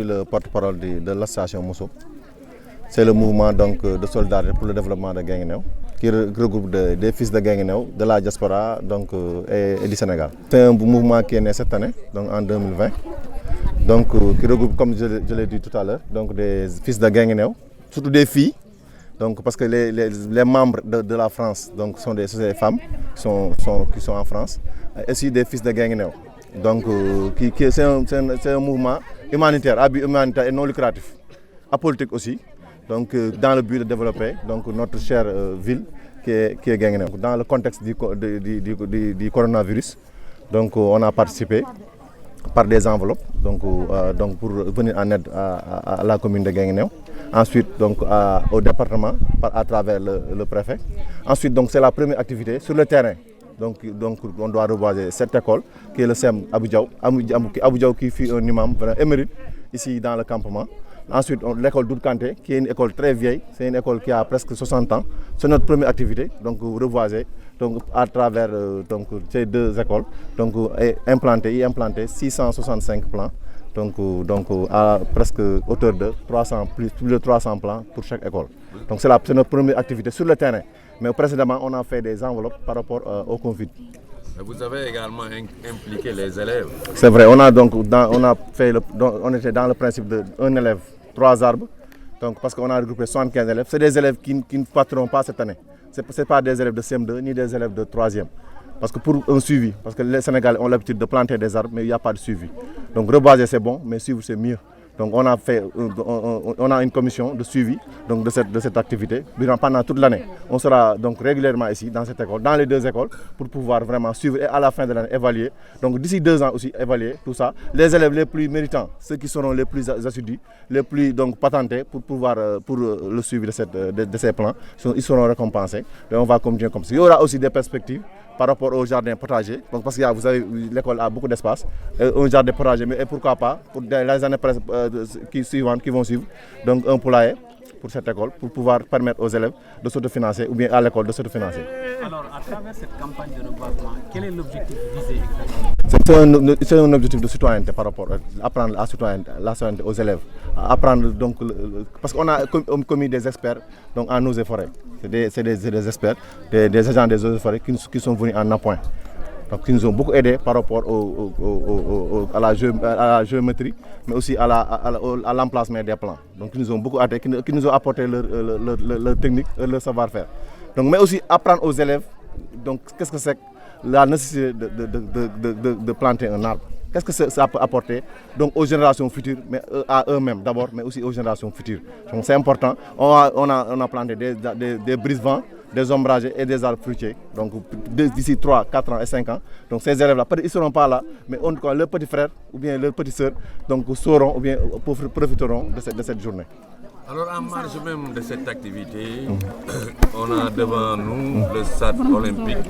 suis le porte-parole de l'association Mousso. C'est le mouvement donc, de solidarité pour le développement de Guinguinéo, qui regroupe des fils de Guinguinéo, de la diaspora donc, et du Sénégal. C'est un mouvement qui est né cette année, donc en 2020, donc, qui regroupe, comme je l'ai dit tout à l'heure, donc des fils de Guinguinéo, surtout des filles. Donc, parce que les membres de la France donc, sont des femmes qui sont en France, et aussi des fils de Guinguinéo. Donc, c'est un mouvement humanitaire, à but humanitaire et non lucratif, apolitique aussi, donc, dans le but de développer donc, notre chère ville qui est Guinguinéo. Dans le contexte du coronavirus, donc, on a participé par des enveloppes donc pour venir en aide à la commune de Guinguinéo. Ensuite, donc, au département, à travers le préfet. Ensuite, donc, c'est la première activité sur le terrain. Donc on doit reboiser cette école, qui est le CEM Abou Diaw, qui fut un imam émérite ici dans le campement. Ensuite, l'école d'Oudkanté, qui est une école très vieille, c'est une école qui a presque 60 ans. C'est notre première activité, donc reboiser donc, à travers donc, ces deux écoles, donc, et implanter 665 plants. Donc à presque hauteur de plus de 300 plans pour chaque école. Donc c'est notre première activité sur le terrain. Mais précédemment, on a fait des enveloppes par rapport au Covid. Vous avez également impliqué les élèves. C'est vrai, on était dans le principe d'un élève, 3 arbres. Donc, parce qu'on a regroupé 75 élèves. C'est des élèves qui ne partiront pas cette année. Ce n'est pas des élèves de CM2 ni des élèves de 3e. Parce que pour un suivi, parce que les Sénégalais ont l'habitude de planter des arbres, mais il n'y a pas de suivi. Donc reboiser c'est bon, mais suivre c'est mieux. Donc on a une commission de suivi donc, de cette activité pendant toute l'année. On sera donc régulièrement ici dans cette école, dans les deux écoles, pour pouvoir vraiment suivre et à la fin de l'année évaluer. Donc d'ici 2 ans aussi évaluer tout ça. Les élèves les plus méritants, ceux qui seront les plus assidus, les plus donc patentés pour le suivi de ces plans, ils seront récompensés. Et on va continuer comme ça. Il y aura aussi des perspectives par rapport au jardin potager, donc parce que vous savez, l'école a beaucoup d'espace, un jardin potager, mais pourquoi pas, pour les années qui vont suivre, donc un poulailler pour cette école, pour pouvoir permettre aux élèves de s'autofinancer ou bien à l'école de s'autofinancer. Alors, à travers cette campagne de reboisement, quel est l'objectif visé exactement? C'est un objectif de citoyenneté par rapport à apprendre la citoyenneté aux élèves, apprendre donc, parce qu'on a commis des experts donc, en eaux et forêts. C'est des experts, des agents des eaux et forêts qui sont venus en appoint. Donc, qui nous ont beaucoup aidés par rapport à la géométrie, mais aussi à l'emplacement des plans. Donc, ils nous ont beaucoup aidés, qui nous ont apporté leur technique, leur savoir-faire. Donc, mais aussi apprendre aux élèves, donc, qu'est-ce que c'est la nécessité de planter un arbre. Qu'est-ce que ça peut apporter donc, aux générations futures, mais à eux-mêmes d'abord, mais aussi aux générations futures. Donc c'est important. On a planté des brise-vents, des ombragers et des arbres fruitiers. Donc d'ici 3, 4 ans et 5 ans. Donc ces élèves-là, ils ne seront pas là, mais leurs petits frères ou bien leurs petites sœurs sauront ou bien profiteront de cette journée. Alors en marge même de cette activité, on a devant nous le stade olympique.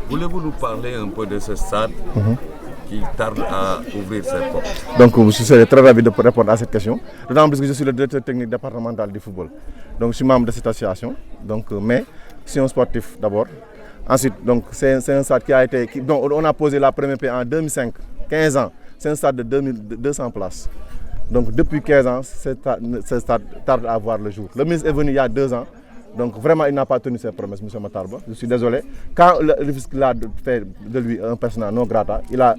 Voulez-vous nous parler un peu de ce stade qui tarde à ouvrir ses portes? Donc je serais très ravi de répondre à cette question. D'autant plus que je suis le directeur technique départemental du football. Donc je suis membre de cette association, mais je suis un sportif d'abord. Ensuite, c'est un stade dont on a posé la première pierre en 2005, 15 ans. C'est un stade de 200 places. Donc depuis 15 ans, ce stade tarde à voir le jour. Le ministre est venu il y a 2 ans. Donc vraiment, il n'a pas tenu ses promesses, M. Matarba. Je suis désolé. Quand le fisc a fait de lui un personnage non grata, il a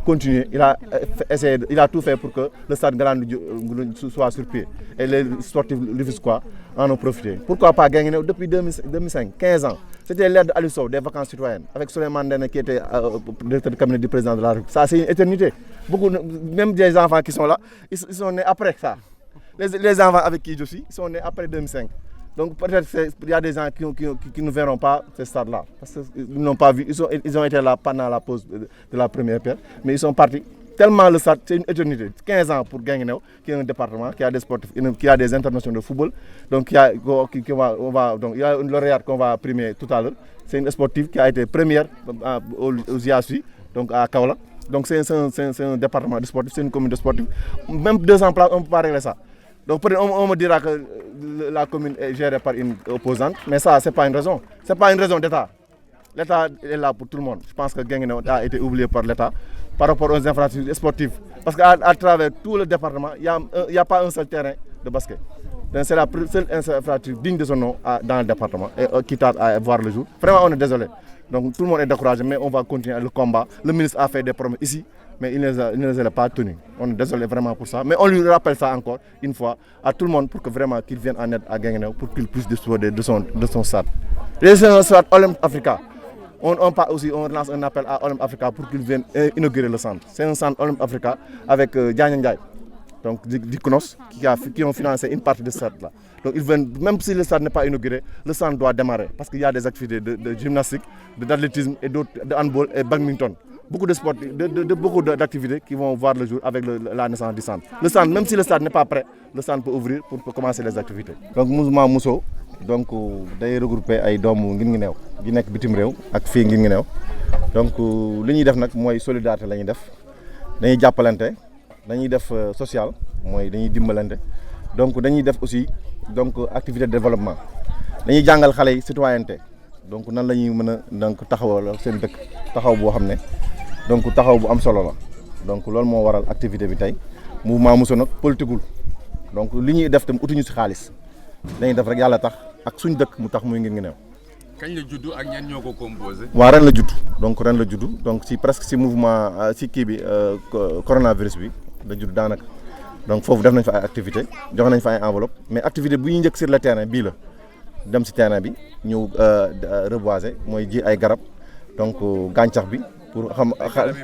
continué, il a tout fait pour que le stade Galandou soit sur pied. Et les sportifs lufisquois en ont profité. Pourquoi pas Guinguinéo depuis 2005, 15 ans. C'était l'ère d'Aliou Sow, des vacances citoyennes, avec Souleymane Ndéné qui était directeur du cabinet du président de la République. Ça, c'est une éternité. Même des enfants qui sont là, ils sont nés après ça. Les enfants avec qui je suis, ils sont nés après 2005. Donc peut-être qu'il y a des gens qui ne verront pas ce stade-là, parce qu'ils n'ont pas vu, ils ont été là pendant la pause de la première pierre, mais ils sont partis. Tellement le stade, c'est une éternité. 15 ans pour Guinguinéo, qui est un département, qui a des sportifs, qui a des internationaux de football. Donc il y a une lauréate qu'on va primer tout à l'heure. C'est une sportive qui a été première aux IASU, donc à Kaola. Donc c'est un département de sportifs, c'est une commune de sportifs. Même 200 places, on ne peut pas régler ça. Donc on me dira que la commune est gérée par une opposante, mais ça, ce n'est pas une raison. Ce n'est pas une raison d'État. L'État est là pour tout le monde. Je pense que Guinguinéo a été oublié par l'État par rapport aux infrastructures sportives. Parce qu'à travers tout le département, il n'y a pas un seul terrain de basket. Donc c'est la seule infrastructure digne de son nom dans le département et qui tarde à voir le jour. Vraiment, on est désolé. Donc tout le monde est découragé, mais on va continuer le combat. Le ministre a fait des promesses ici, mais il ne les a pas tenues. On est désolé vraiment pour ça. Mais on lui rappelle ça encore une fois à tout le monde pour que vraiment qu'il vienne en aide à Guinguinéo pour qu'il puisse disposer de son stade. Et c'est un stade Olympe Africa. On lance un appel à Olympe Africa pour qu'ils viennent inaugurer le centre. C'est un centre Olympe Africa avec Diagne Ndiaye, donc d'Iconos, qui ont financé une partie de ce stade-là. Donc ils viennent, même si le stade n'est pas inauguré, le centre doit démarrer parce qu'il y a des activités de gymnastique, d'athlétisme et d'autres, de handball et badminton. Beaucoup de sports, beaucoup d'activités qui vont voir le jour avec la naissance du centre. Le centre, même si le stade n'est pas prêt, le centre peut ouvrir pour commencer les activités. Donc mouvement Mousso, donc day regrouper ay doomu Guinguinéo gi nekk bitim réew ak fii Guinguinéo donc li ñuy def nag mooy solidarité la ñuy def dañuy jàppalante dañuy def social mooy dañuy dimbalante donc dañuy def aussi donc activité de développement dañuy jàngal xale yi citoyenneté donc nan la ñuy mën a donc taxawal seen dëkk taxaw boo xam ne donc taxaw bu am solo la donc loolu moo waral activité bi tey mouvement Mousso nag politiqueul donc li ñuy def tam utuñu si xaalis dañuy def rek yàlla tax ak suñ dëkk mu tax muy Guinguinéo. kañ la juddu ak ñan ñoo ko composé. waaw ren la juddu donc ci presque ci mouvement ci kii bi coronavirus bi la juddu daanaka donc foofu def nañ fa ay activité jox nañ fa ay enveloppe mais activité bu ñuy njëkk sur le terrain bii la dem ci terrain bi ñëw reboiser mooy ji ay garab donc gàncax bi pour xam.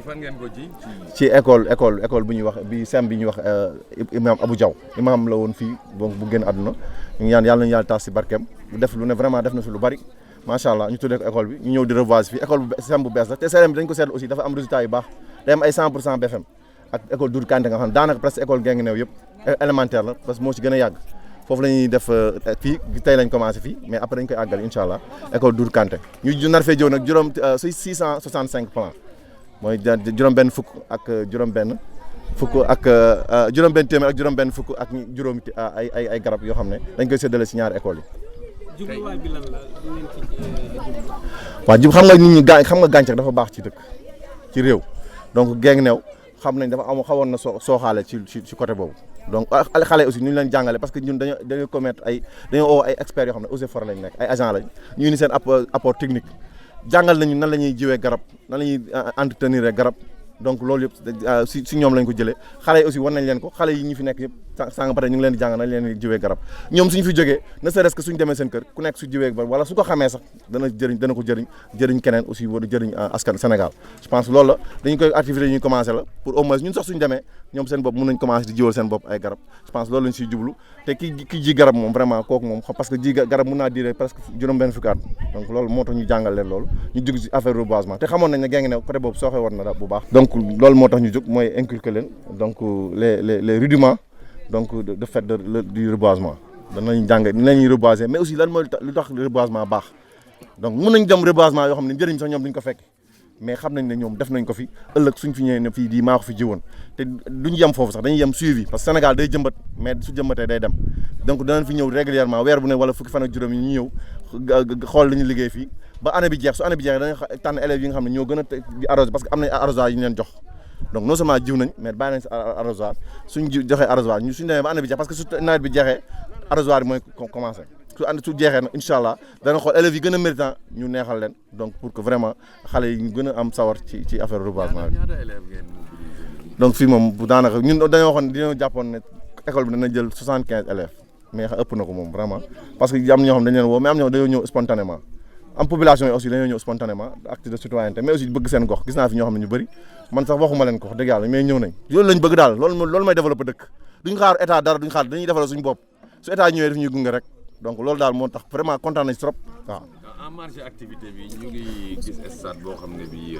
fan ngeen ko ji. ci école bu ñuy wax bi sem bi ñuy wax imam Abou Diaw imam la woon fii donc bu génn àdduna ñu ñaan yàlla nañu yàlla taas si barkeem bu def lu ne vraiment def na fi lu bari macha allah ñu tuddee ko école bi ñu ñëw di reboiser fii école bu sem bu bees la te CRM bi dañ ko seetlu aussi dafa am résultat yu baax day am ay 100% BFM ak école Doudou Kanté nga xam ne daanaka presque école Guinguinéo yëpp élémentaire la parce que moo ci gën a yàgg foofu la ñuy def fii tey lañ commencé fii mais après dañ koy àggal incha allah école Doudou Kanté ñu nar fee jëw nag juróom 665 plans mooy juróom-benn fukk ak juróom-benn fukk ak juróom-benn téeméer ak juróom-benn fukk ak juróomi ay garab yoo xam ne dañ koy séddale si ñaari écoles yi. jubluwaay bi lan la lu ngeen ci waaw xam nga nit ñi xam nga gàncax dafa baax ci dëkk ci réew donc Guinguinéo xam nañ dafa xawoon na sooxaale ci côté boobu donc xale aussi ñu leen jàngale parce que ñun dañoo commettre dañoo oo ay experts yoo xam ne eaux et forêts lañ nekk ay agents lañ ñu ni seen apport technique jàngal nañu nan la ñuy jiwee garab nan la ñuy entretenir garab donc loolu yëpp si ñoom lañ ko jëlee xale yi aussi war nañ leen ko xale yi ñu fi nekk yëpp sànq pare ñu ngi leen di jàngal nañ leen di jiwee garab ñoom suñu fi jógee ne serait-ce que suñu demee seen kër ku nekk su jiwee garab wala su ko xamee sax dana ko jëriñ keneen aussi wala jëriñ askan Sénégal je pense loolu la dañu koy activité yi ñuy commencé la pour au moins ñun sax suñu demee ñoom seen bopp mën nañ commencé di jiwal seen bopp ay garab je pense loolu lañ siy jublu te ki ji garab moom vraiment kooku moom parce que ji garab mën naa diire presque juróom-benn fukki at donc loolu moo tax ñu jàngal leen loolu ñu jóg si affaire reboisement te xamoon nañ ne Guinguinéo côté boobu sooxee war na bu baax donc loolu moo tax ñu jóg mooy inculquer leen donc les rudiments donc de fait du reboisement danañ jàng ni la ñuy reboiser mais aussi lan mooy lu tax reboisement baax donc mën nañ dem reboisement yoo xam ne njëriñ sax ñoom duñ ko fekk mais xam nañ ne ñoom def nañ ko fi ëllëg suñ fi ñëwee ne fii di maa ko fi jiwoon te duñ yem foofu sax dañuy yem suivi parce que Sénégal day jëmbat mais su jëmbatee day dem donc danañ fi ñëw régulièrement weer bu ne wala fukki fan ak juróom yi ñu ñëw xool li ñu liggéey fii ba année bi jeex su année bi jeexee dañuy tànn élèves yi nga xam ne ñoo gën a di arrosé parce que am nañ arrosage yi ñu leen jox donc non seulement jiw nañ mais bàyyi nañ si arrosoir suñ joxee arrosoir ñu suñ demee ba année bi jeex parce que su nawet bi jeexee arrosoir bi mooy commencé su jeexee nag incha allah dana xool élèves yi gën a méritant ñu neexal leen donc pour que vraiment xale yi ñu gën a am sawar ci affaire reboisement bi donc fii moom bu daanaka ñun dañoo waxoon dañoo jàppoon ne école bi dana jël 75 élèves mais ëpp na ko moom vraiment parce que am na ñoo xam dañ leen woo mais am na ñoo dañoo ñëw spontanément am population yi aussi dañoo ñëw spontanément acte de citoyenneté mais aussi bëgg seen gox gis naa fi ñoo xam ne ñu bëri man sax waxuma leen ko wax dëgg yàlla mais ñëw nañ loolu lañ bëgg daal loolu mooy développé dëkk duñ xaar état dara duñ xaar dañuy defal suñu bopp su état ñëwee daf ñuy gunge rek donc loolu daal moo tax vraiment kontaan nañ trop waaw. en marge activité bi ñu ngi gis stade boo xam ne bi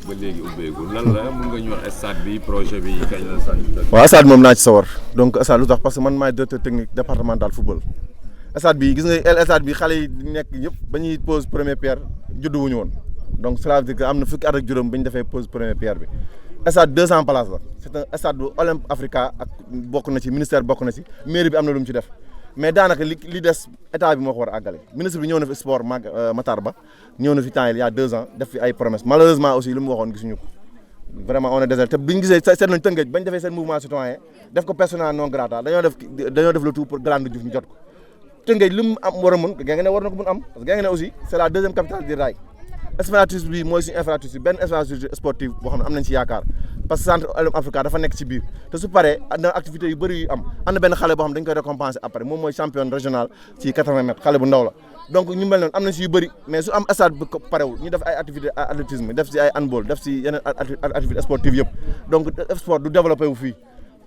ba léegi ubbeegul lan la mun nga ñu wax stade bi projet bi kañ la sax. waaw stade moom naa ci sawar donc stade lu tax parce que man maay directeur technique départemental football. stade bi gis nga stade bi xale yi nekk ñëpp ba ñuy pose première pierre juddu wuñu woon donc cela veut dire que am na fukki at ak juróom ba ñu defee pose première pierre bi stade 200 places la c'est un stade bu Olympe Africa ak bokk na ci ministère bokk na ci mairie bi am na lu mu ci def mais daanaka li des état bi moo ko war a àggale ministre bi ñëw na fi sport Matar Ba ñëw na fi temps il y a 2 ans def fi ay promesses malheureusement aussi li mu waxoon gisuñu ko vraiment on est désolé te bi ñu gisee seet nañ Tëngéej bañ defee seen mouvement citoyen def ko persona non grata dañoo def le tout pour Galandou Diouf ñu jot ko Tëngéej li mu am war a mën Guinguinéo war na ko mën am parce que Guinguinéo aussi c'est la deuxième capitale du rail infrastructure bi mooy suñu infrastructure benn infrastructure sportive boo xam ne am nañ ci yaakaar parce que centre Africa dafa nekk ci biir te su paree am na activités yu bëri yu am na benn xale boo xam dañ koy récompenser après moom mooy champion régional ci 80 mètres xale bu ndaw la donc ñu mel noonu am nañ si yu bëri mais su am stade bi parewul ñu def ay activité athlétisme def si ay handball def si yeneen activité sportive yëpp donc sport du développé wu fii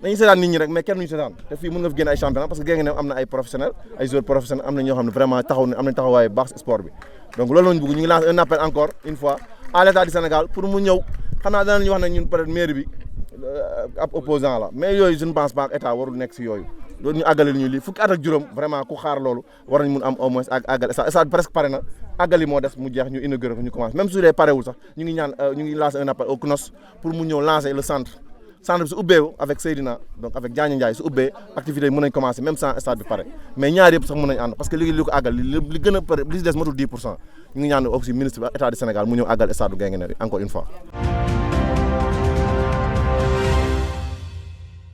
dañuy seetaan nit ñi rek mais kenn duñu seetaan te fii mën nga fi génn ay championnat parce que Guinguinéo am na ay professionnels ay joueurs professionnels am na ñoo xam ne vraiment taxaw am nañ taxawaay baax si sport bi donc loolu lañ bëgg ñu ngi lancer un appel encore une fois à l'état du Sénégal pour mu ñëw xanaa danañu wax ne ñun peut-être mairie bi ab opposant la mais yooyu je ne pense pas que état warul nekk si yooyu loolu ñu àggale ñu lii fukki at ak juróom vraiment ku xaar loolu war nañ mun am au moins àggale stade presque pare na àggali moo des mu jeex ñu inauguré ko ñu commencé même su dee parewul sax ñu ngi ñaan ñu ngi lancer un appel au CNOS pour mu ñëw lancer le centre bi su ubbee avec Seydina donc avec Diagne Ndiaye su ubbee activité yi mën nañ commencer même sans stade bi pare mais ñaar yëpp sax mën nañ ànd parce que li ko àggal li gën a pare li si des matul 10% ñu ngi ñaan aussi ministre bi état du Sénégal mu ñëw àggal stade bu Guinguinéo encore une fois